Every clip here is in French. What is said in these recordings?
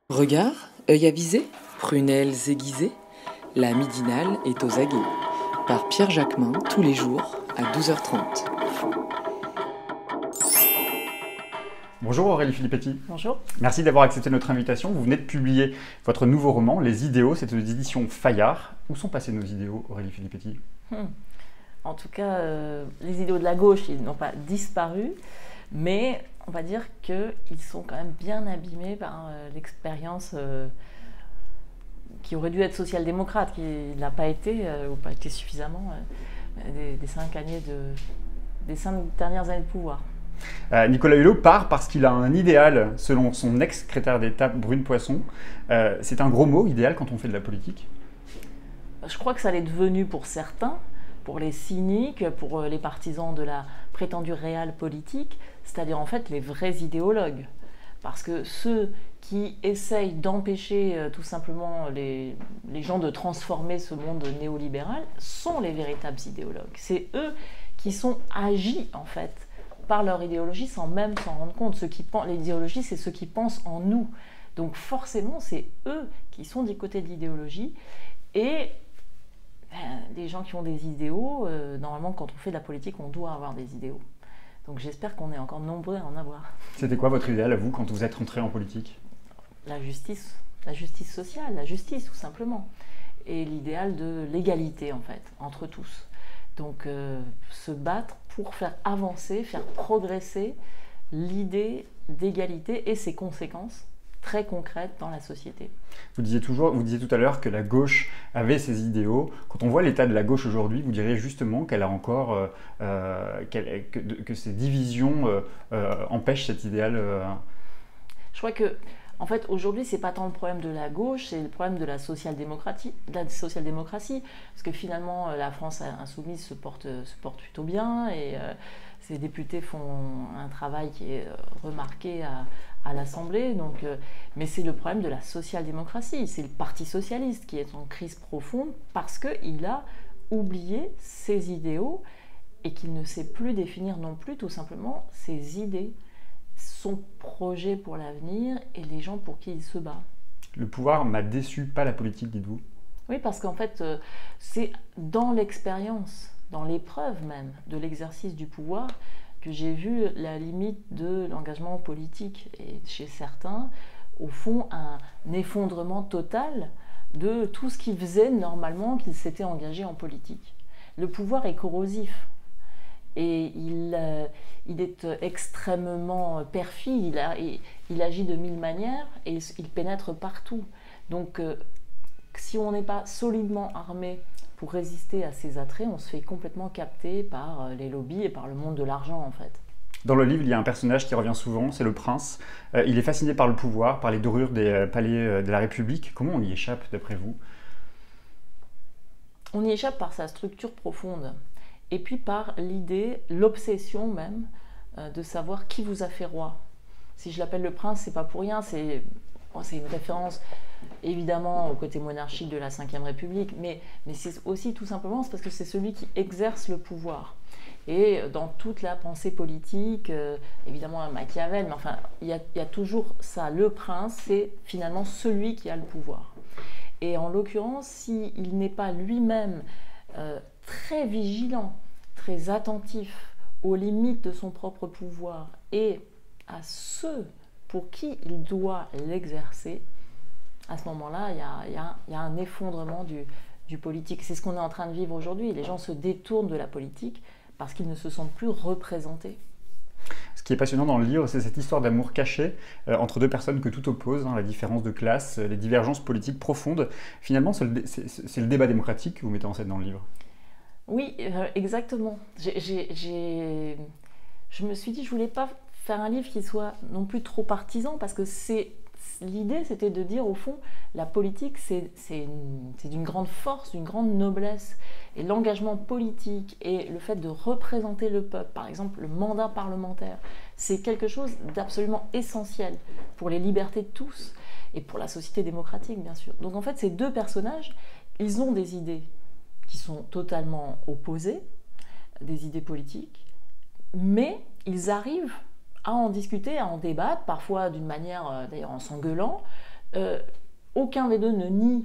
Regard, œil avisé, prunelles aiguisées, la midinale est aux aguets. Par Pierre Jacquemin, tous les jours, à 12h30. Bonjour Aurélie Filippetti. Bonjour. Merci d'avoir accepté notre invitation. Vous venez de publier votre nouveau roman, Les Idéaux, c'est aux éditions Fayard. Où sont passés nos idéaux, Aurélie Filippetti? En tout cas, les idéaux de la gauche, ils n'ont pas disparu, mais on va dire qu'ils sont quand même bien abîmés par l'expérience qui aurait dû être social-démocrate, qui n'a pas été, ou pas été suffisamment, des 5 dernières années de pouvoir. Nicolas Hulot part parce qu'il a un idéal, selon son ex-secrétaire d'État Brune Poisson. C'est un gros mot, idéal, quand on fait de la politique? Je crois que ça l'est devenu pour certains, pour les cyniques, pour les partisans de la prétendue réelle politique, c'est-à-dire en fait les vrais idéologues. Parce que ceux qui essayent d'empêcher tout simplement les gens de transformer ce monde néolibéral sont les véritables idéologues. C'est eux qui sont agis en fait par leur idéologie sans même s'en rendre compte. L'idéologie, c'est ceux qui pensent en nous. Donc forcément, c'est eux qui sont du côté de l'idéologie. Et les gens qui ont des idéaux, normalement, quand on fait de la politique, on doit avoir des idéaux. Donc j'espère qu'on est encore nombreux à en avoir. C'était quoi votre idéal à vous quand vous êtes rentré en politique? La justice sociale, la justice tout simplement. Et l'idéal de l'égalité en fait, entre tous. Donc se battre pour faire avancer, faire progresser l'idée d'égalité et ses conséquences très concrètes dans la société. Vous disiez tout à l'heure que la gauche avait ses idéaux. Quand on voit l'état de la gauche aujourd'hui, vous diriez justement qu'elle a encore que ces divisions empêchent cet idéal. Je crois que en fait, aujourd'hui, c'est pas tant le problème de la gauche, c'est le problème de la social-démocratie, parce que finalement, la France insoumise se porte plutôt bien, et ses députés font un travail qui est remarqué à l'Assemblée. Donc, mais c'est le problème de la social-démocratie, c'est le Parti socialiste qui est en crise profonde parce qu'il a oublié ses idéaux et qu'il ne sait plus définir non plus tout simplement ses idées, son projet pour l'avenir et les gens pour qui il se bat. Le pouvoir m'a déçu, pas la politique, dites-vous? Oui, parce qu'en fait, c'est dans l'expérience, dans l'épreuve même de l'exercice du pouvoir que j'ai vu la limite de l'engagement politique. Et chez certains, au fond, un effondrement total de tout ce qui faisait normalement qu'ils s'étaient engagés en politique. Le pouvoir est corrosif. Et il est extrêmement perfide, il agit de mille manières et il pénètre partout. Donc si on n'est pas solidement armé pour résister à ces attraits, on se fait complètement capter par les lobbies et par le monde de l'argent en fait. Dans le livre, il y a un personnage qui revient souvent, c'est le prince. Il est fasciné par le pouvoir, par les dorures des palais de la République. Comment on y échappe d'après vous? On y échappe par sa structure profonde. Et puis par l'idée, l'obsession même, de savoir qui vous a fait roi. Si je l'appelle le prince, c'est pas pour rien, c'est une référence évidemment au côté monarchique de la Ve République, mais c'est aussi tout simplement parce que c'est celui qui exerce le pouvoir. Et dans toute la pensée politique, évidemment un Machiavel, mais enfin, il y a toujours ça. Le prince, c'est finalement celui qui a le pouvoir. Et en l'occurrence, s'il n'est pas lui-même très vigilant, très attentif aux limites de son propre pouvoir et à ceux pour qui il doit l'exercer, à ce moment-là, il y a un effondrement du politique. C'est ce qu'on est en train de vivre aujourd'hui. Les gens se détournent de la politique parce qu'ils ne se sentent plus représentés. Ce qui est passionnant dans le livre, c'est cette histoire d'amour caché entre deux personnes que tout oppose, la différence de classe, les divergences politiques profondes. Finalement, c'est le débat démocratique que vous mettez en scène dans le livre. Oui, exactement. Je me suis dit, je voulais pas faire un livre qui soit non plus trop partisan, parce que l'idée, c'était de dire, au fond, la politique, c'est d'une grande force, d'une grande noblesse. Et l'engagement politique et le fait de représenter le peuple, par exemple le mandat parlementaire, c'est quelque chose d'absolument essentiel pour les libertés de tous et pour la société démocratique, bien sûr. Donc en fait, ces deux personnages, ils ont des idées qui sont totalement opposées, des idées politiques, mais ils arrivent à en discuter, à en débattre, parfois d'une manière, d'ailleurs en s'engueulant, Aucun des deux ne nie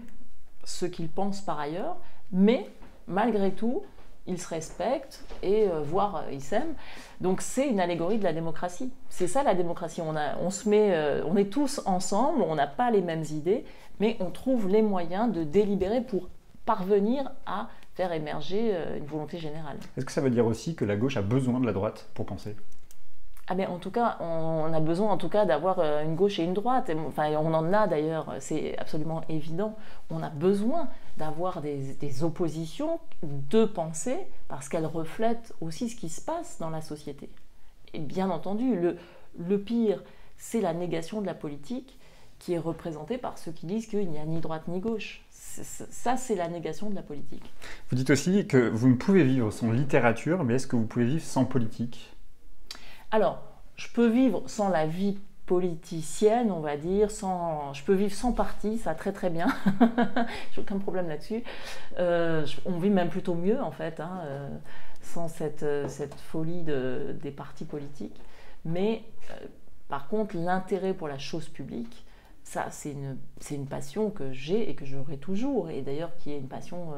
ce qu'ils pensent par ailleurs, mais malgré tout, ils se respectent et voire ils s'aiment. Donc c'est une allégorie de la démocratie. C'est ça la démocratie. On est tous ensemble, on n'a pas les mêmes idées, mais on trouve les moyens de délibérer pour parvenir à faire émerger une volonté générale. Est-ce que ça veut dire aussi que la gauche a besoin de la droite pour penser ? Ah ben, en tout cas, on a besoin d'avoir une gauche et une droite. Enfin, on en a d'ailleurs, c'est absolument évident. On a besoin d'avoir des oppositions de pensée parce qu'elles reflètent aussi ce qui se passe dans la société. Et bien entendu, le pire, c'est la négation de la politique qui est représentée par ceux qui disent qu'il n'y a ni droite ni gauche. Ça, c'est la négation de la politique. Vous dites aussi que vous ne pouvez vivre sans littérature, mais est-ce que vous pouvez vivre sans politique ? Alors, je peux vivre sans la vie politicienne, on va dire, je peux vivre sans parti, ça très très bien, j'ai aucun problème là-dessus. On vit même plutôt mieux en fait, sans cette folie des partis politiques. Mais par contre, l'intérêt pour la chose publique, ça c'est une passion que j'ai et que j'aurai toujours, et d'ailleurs qui est une passion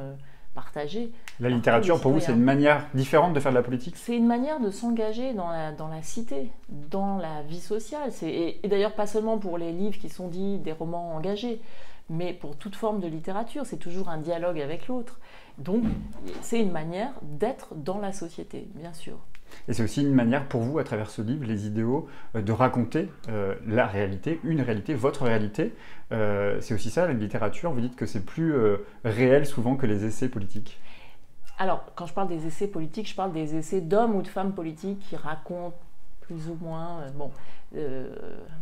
partagée. La littérature, pour vous, c'est une manière différente de faire de la politique ? C'est une manière de s'engager dans la cité, dans la vie sociale. Et d'ailleurs, pas seulement pour les livres qui sont dits des romans engagés, mais pour toute forme de littérature. C'est toujours un dialogue avec l'autre. Donc, c'est une manière d'être dans la société, bien sûr. Et c'est aussi une manière pour vous, à travers ce livre, Les idéaux, de raconter la réalité, une réalité, votre réalité. C'est aussi ça, la littérature. Vous dites que c'est plus réel souvent que les essais politiques. Alors, quand je parle des essais politiques, je parle des essais d'hommes ou de femmes politiques qui racontent plus ou moins un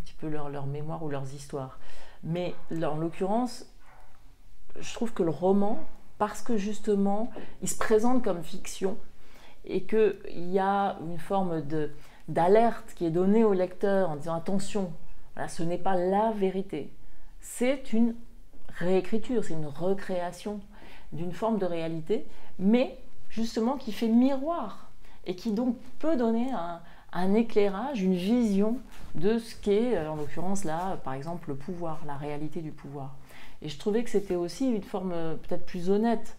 petit peu leur mémoire ou leurs histoires. Mais en l'occurrence, je trouve que le roman, parce que justement, il se présente comme fiction, et qu'il y a une forme d'alerte qui est donnée au lecteur en disant attention, voilà, ce n'est pas la vérité, c'est une réécriture, c'est une recréation d'une forme de réalité, mais justement qui fait miroir et qui donc peut donner un éclairage, une vision de ce qu'est, en l'occurrence là, par exemple, le pouvoir, la réalité du pouvoir. Et je trouvais que c'était aussi une forme peut-être plus honnête.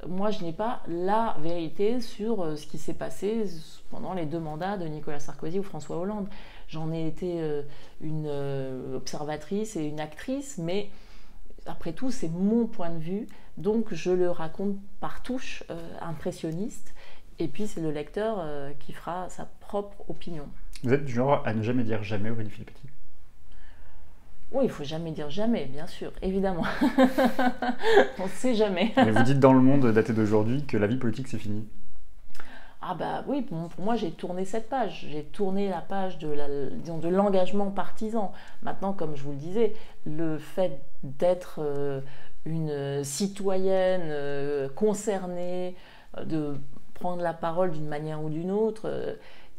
Moi, je n'ai pas la vérité sur ce qui s'est passé pendant les 2 mandats de Nicolas Sarkozy ou François Hollande. J'en ai été une observatrice et une actrice, mais après tout, c'est mon point de vue. Donc, je le raconte par touche impressionniste. Et puis, c'est le lecteur qui fera sa propre opinion. Vous êtes du genre à ne jamais dire jamais, Aurélie Filippetti ? Oui, il ne faut jamais dire jamais, bien sûr, évidemment. On ne sait jamais. Mais vous dites dans Le Monde daté d'aujourd'hui que la vie politique, c'est fini. Ah bah oui, pour moi, j'ai tourné cette page. J'ai tourné la page de l'engagement partisan. Maintenant, comme je vous le disais, le fait d'être une citoyenne concernée, de prendre la parole d'une manière ou d'une autre,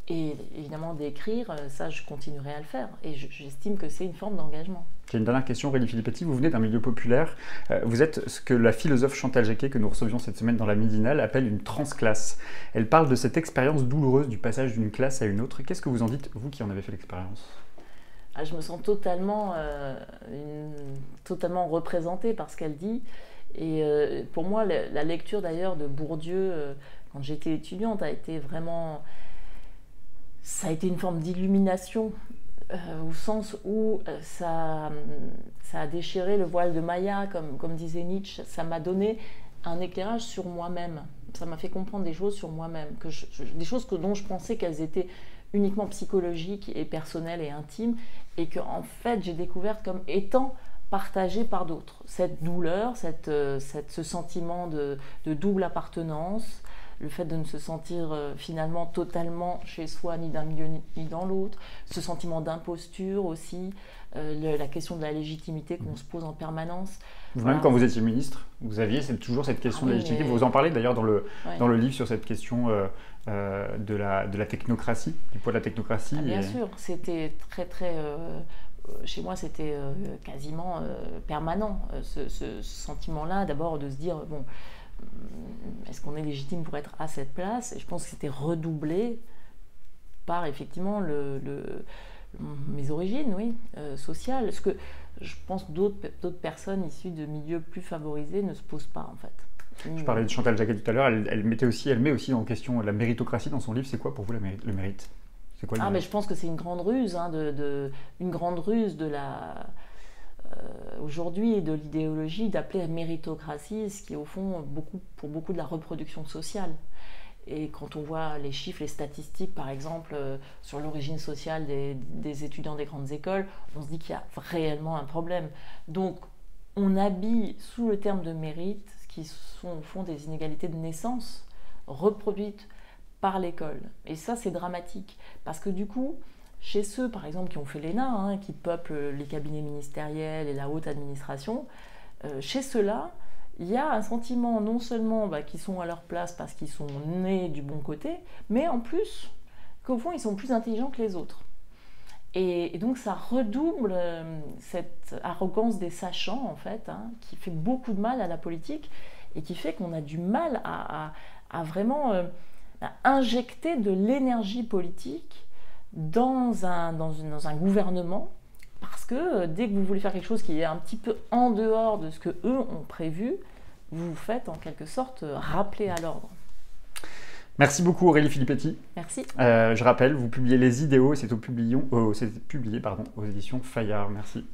et évidemment d'écrire, ça je continuerai à le faire. Et j'estime que c'est une forme d'engagement. J'ai une dernière question, Aurélie Filippetti. Vous venez d'un milieu populaire. Vous êtes ce que la philosophe Chantal Jacquet, que nous recevions cette semaine dans la Midinale, appelle une transclasse. Elle parle de cette expérience douloureuse du passage d'une classe à une autre. Qu'est-ce que vous en dites, vous qui en avez fait l'expérience ? Je me sens totalement représentée par ce qu'elle dit. Et pour moi, la lecture d'ailleurs de Bourdieu, quand j'étais étudiante, ça a été une forme d'illumination, au sens où ça a déchiré le voile de Maya, comme disait Nietzsche. Ça m'a donné un éclairage sur moi-même. Ça m'a fait comprendre des choses sur moi-même, des choses dont je pensais qu'elles étaient uniquement psychologiques et personnelles et intimes, et que en fait j'ai découvert comme étant partagées par d'autres. Cette douleur, ce sentiment de double appartenance, le fait de ne se sentir finalement totalement chez soi, ni d'un milieu ni dans l'autre, ce sentiment d'imposture aussi, la question de la légitimité qu'on se pose en permanence. Vous-même, quand vous étiez ministre, vous aviez toujours cette question de la légitimité. Vous en parlez d'ailleurs dans le livre sur cette question de la technocratie, du poids de la technocratie. Bien sûr, c'était très très... chez moi, c'était quasiment permanent, ce sentiment-là, d'abord de se dire, bon, est-ce qu'on est légitime pour être à cette place ? Et je pense que c'était redoublé par effectivement mes origines, oui, sociales. je pense que d'autres personnes issues de milieux plus favorisés ne se posent pas, en fait. Je parlais de Chantal Jacquet tout à l'heure, elle met aussi en question la méritocratie dans son livre. C'est quoi pour vous le mérite? C'est quoi le mérite? Mais je pense que c'est une grande ruse, une grande ruse de aujourd'hui de l'idéologie d'appeler la méritocratie, ce qui est au fond pour beaucoup de la reproduction sociale. Et quand on voit les chiffres, les statistiques, par exemple, sur l'origine sociale des étudiants des grandes écoles, on se dit qu'il y a réellement un problème. Donc, on habille sous le terme de mérite ce qui sont au fond des inégalités de naissance reproduites par l'école. Et ça, c'est dramatique. Parce que du coup, chez ceux, par exemple, qui ont fait l'ENA, qui peuplent les cabinets ministériels et la haute administration, chez ceux-là, il y a un sentiment non seulement qu'ils sont à leur place parce qu'ils sont nés du bon côté, mais en plus qu'au fond ils sont plus intelligents que les autres. Et donc ça redouble cette arrogance des sachants en fait, qui fait beaucoup de mal à la politique et qui fait qu'on a du mal à vraiment à injecter de l'énergie politique dans un gouvernement. Parce que dès que vous voulez faire quelque chose qui est un petit peu en dehors de ce que eux ont prévu, vous vous faites en quelque sorte rappeler à l'ordre. Merci beaucoup Aurélie Filippetti. Merci. Je rappelle, vous publiez Les Idéaux et c'est publié aux éditions Fayard. Merci.